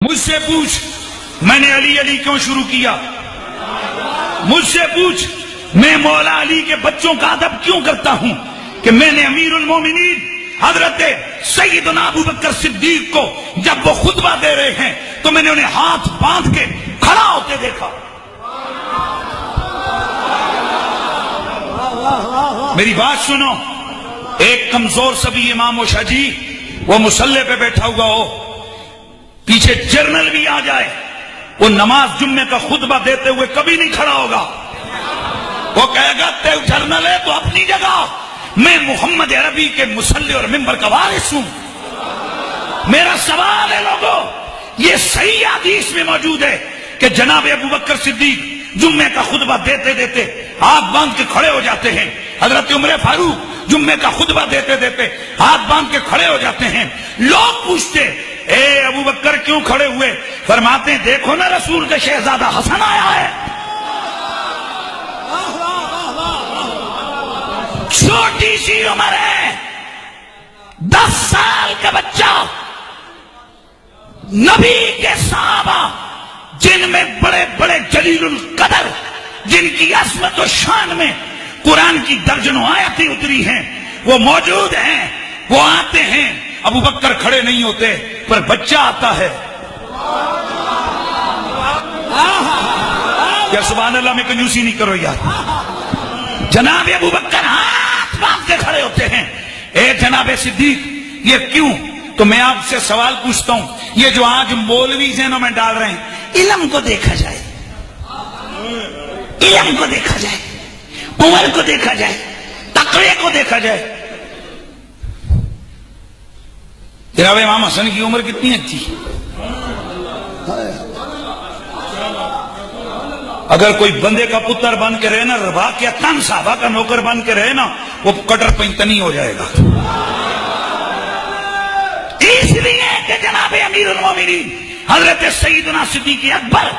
مجھ سے پوچھ میں نے علی علی کیوں شروع کیا، مجھ سے پوچھ میں مولا علی کے بچوں کا ادب کیوں کرتا ہوں کہ میں نے امیر المومنین حضرت سیدنا ابو بکر صدیق کو جب وہ خطبہ دے رہے ہیں تو میں نے انہیں ہاتھ باندھ کے کھڑا ہوتے دیکھا. میری بات سنو، ایک کمزور سبھی امام و شاجی وہ مصلی پہ بیٹھا ہوا ہو، پیچھے جرنل بھی آ جائے، وہ نماز جمعے کا خطبہ دیتے ہوئے کبھی نہیں کھڑا ہوگا. وہ کہے گا تے جرنل ہے تو اپنی جگہ، میں محمد عربی کے مصلی اور ممبر کا وارث ہوں. میرا سوال ہے لوگوں، یہ صحیح حدیث میں موجود ہے کہ جناب ابو بکر صدیق جمعے کا خطبہ دیتے دیتے ہاتھ باندھ کے کھڑے ہو جاتے ہیں. حضرت عمر فاروق جمعے کا خطبہ دیتے دیتے ہاتھ باندھ کے کھڑے ہو جاتے ہیں. لوگ پوچھتے اے ابو بکر کیوں کھڑے ہوئے؟ فرماتے ہیں دیکھو نا رسول کا شہزادہ حسن آیا ہے. چھوٹی سی عمر ہے، 10 سال کا بچہ، نبی کے صحابہ جن میں بڑے بڑے جلیل القدر، جن کی عظمت و شان میں قرآن کی درجنوں آیتیں اتری ہیں، وہ موجود ہیں. وہ آتے ہیں، ابو بکر کھڑے نہیں ہوتے پر بچہ آتا ہے. یا سبحان اللہ میں کنجوسی نہیں کرو یار. جناب ابو بکر ہاتھ باندھ کے کھڑے ہوتے ہیں. اے جناب صدیق یہ کیوں؟ تو میں آپ سے سوال پوچھتا ہوں، یہ جو آج مولوی ذہنوں میں ڈال رہے ہیں، علم کو دیکھا جائے، علم کو دیکھا جائے، عمر کو دیکھا جائے، تقوی کو دیکھا جائے. جناب امام حسن کی عمر کتنی اچھی. اگر کوئی بندے کا پتر بن کے رہے نا، ربا کیا تن صحابہ کا نوکر بن کے رہے نا، وہ کٹر پینتنی ہو جائے گا. اس لیے کہ جناب امیر المومنین حضرت سیدنا صدیق اکبر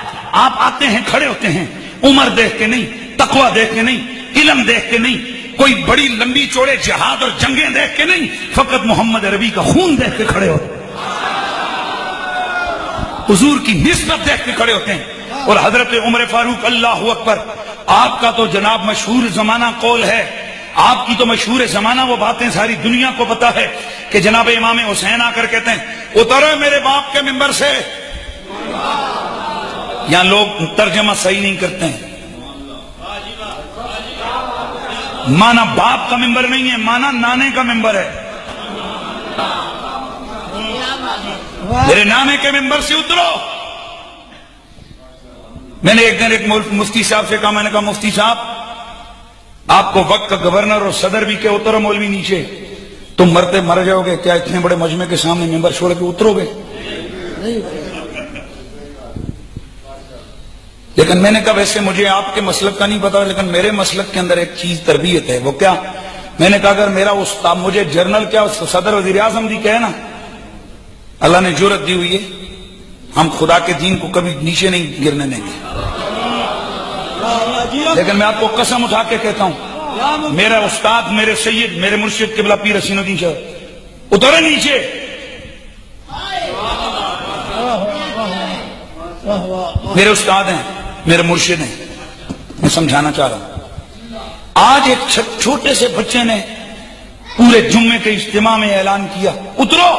آپ آتے ہیں، کھڑے ہوتے ہیں، عمر دیکھ کے نہیں، تقوی دیکھ کے نہیں، علم دیکھ کے نہیں، کوئی بڑی لمبی چوڑے جہاد اور جنگیں دیکھ کے نہیں، فقط محمد عربی کا خون دیکھ کے کھڑے ہوتے ہیں، حضور کی نسبت دیکھ کے کھڑے ہوتے ہیں. اور حضرت عمر فاروق اللہ اکبر، آپ کا تو جناب مشہور زمانہ قول ہے، آپ کی تو مشہور زمانہ وہ باتیں ساری دنیا کو پتا ہے کہ جناب امام حسین آ کر کہتے ہیں اترو میرے باپ کے ممبر سے. یہاں لوگ ترجمہ صحیح نہیں کرتے ہیں. مانا باپ کا ممبر نہیں ہے، مانا نانے کا ممبر ہے. میرے نانے کے ممبر سے اترو. میں نے ایک دن ایک مفتی صاحب سے کہا، میں نے کہا مفتی صاحب آپ کو وقت کا گورنر اور صدر بھی کہ اترو مولوی نیچے، تم مرتے مر جاؤ گے کیا اتنے بڑے مجمع کے سامنے ممبر چھوڑ کے اترو گے؟ لیکن میں نے کہا ویسے مجھے آپ کے مسلک کا نہیں پتا، لیکن میرے مسلک کے اندر ایک چیز تربیت ہے. وہ کیا؟ میں نے کہا اگر میرا استاد مجھے جنرل کیا صدر وزیر اعظم بھی کہے نا، اللہ نے جرت دی ہوئی ہے، ہم خدا کے دین کو کبھی نیچے نہیں گرنے دیں گے. لیکن میں آپ کو قسم اٹھا کے کہتا ہوں، میرا استاد، میرے سید، میرے مرشد قبلہ پیر حسین الدین شاہ اترے نیچے. میرے استاد ہیں، میرے مرشد ہیں. میں سمجھانا چاہ رہا ہوں، آج ایک چھوٹے سے بچے نے پورے جمعے کے اجتماع میں اعلان کیا اترو.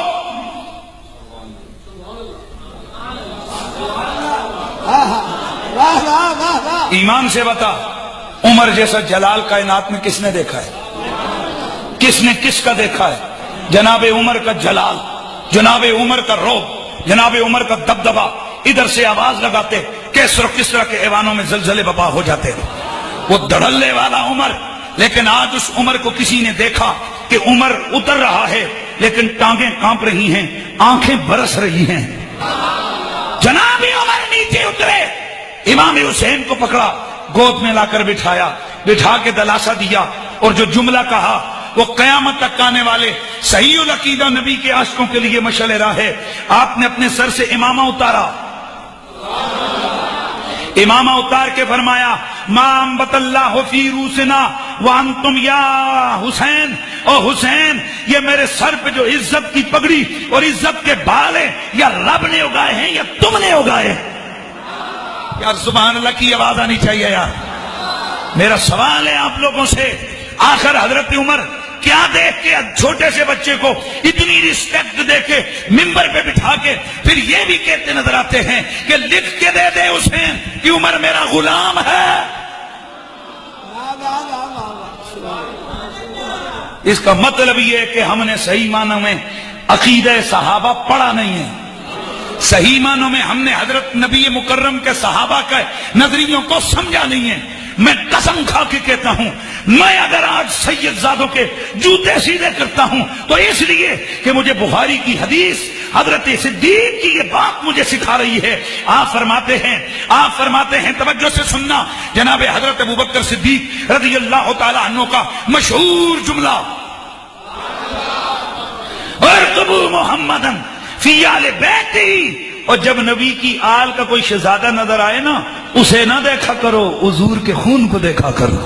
ایمان سے بتا، عمر جیسا جلال کائنات میں کس نے دیکھا ہے؟ کس نے کس کا دیکھا ہے؟ جناب عمر کا جلال، جناب عمر کا رعب، جناب عمر کا دبدبا. ادھر سے آواز لگاتے کیسر و کسرا کے ایوانوں میں زلزلے بپا ہو جاتے ہیں. وہ دھڑلے والا عمر. لیکن آج اس عمر کو کسی نے دیکھا کہ عمر اتر رہا ہے لیکن ٹانگیں کانپ رہی ہیں، آنکھیں برس رہی ہیں. جناب عمر نیچے اترے، امام حسین کو پکڑا، گود میں لا کر بٹھایا، بٹھا کے دلاسا دیا، اور جو جملہ کہا وہ قیامت تک آنے والے صحیح العقیدہ نبی کے عاشقوں کے لیے مشعل راہ ہے. آپ نے اپنے سر سے امامہ اتارا، امامہ اتار کے فرمایا ما انبت اللہ فی روسنا وانتم یا حسین، او حسین یہ میرے سر پہ جو عزت کی پگڑی اور عزت کے بال ہیں یا رب نے اگائے ہیں یا تم نے اگائے ہیں؟ یار سبحان اللہ کی آواز آنی چاہیے یار. میرا سوال ہے آپ لوگوں سے، آخر حضرت عمر کیا دیکھ کے چھوٹے سے بچے کو اتنی رسپیکٹ دے کے ممبر پہ بٹھا کے پھر یہ بھی کہتے نظر آتے ہیں کہ لکھ کے دے دے حسین کہ عمر میرا غلام ہے؟ اس کا مطلب یہ ہے کہ ہم نے صحیح معنوں میں عقیدہ صحابہ پڑھا نہیں ہے. صحیح معنوں میں ہم نے حضرت نبی مکرم کے صحابہ کے نظریوں کو سمجھا نہیں ہے. میں قسم کھا کے کہتا ہوں، میں اگر آج سید زادوں کے جوتے سیدھے کرتا ہوں تو اس لیے کہ مجھے بخاری کی حدیث حضرت صدیق کی یہ بات مجھے سکھا رہی ہے. آپ فرماتے ہیں توجہ سے سننا، جناب حضرت ابوبکر صدیق رضی اللہ تعالی عنہ کا مشہور جملہ، ارقبوا محمدًا فی آل بیتہ، اور جب نبی کی آل کا کوئی شہزادہ نظر آئے نا، اسے نہ دیکھا کرو، حضور کے خون کو دیکھا کرو.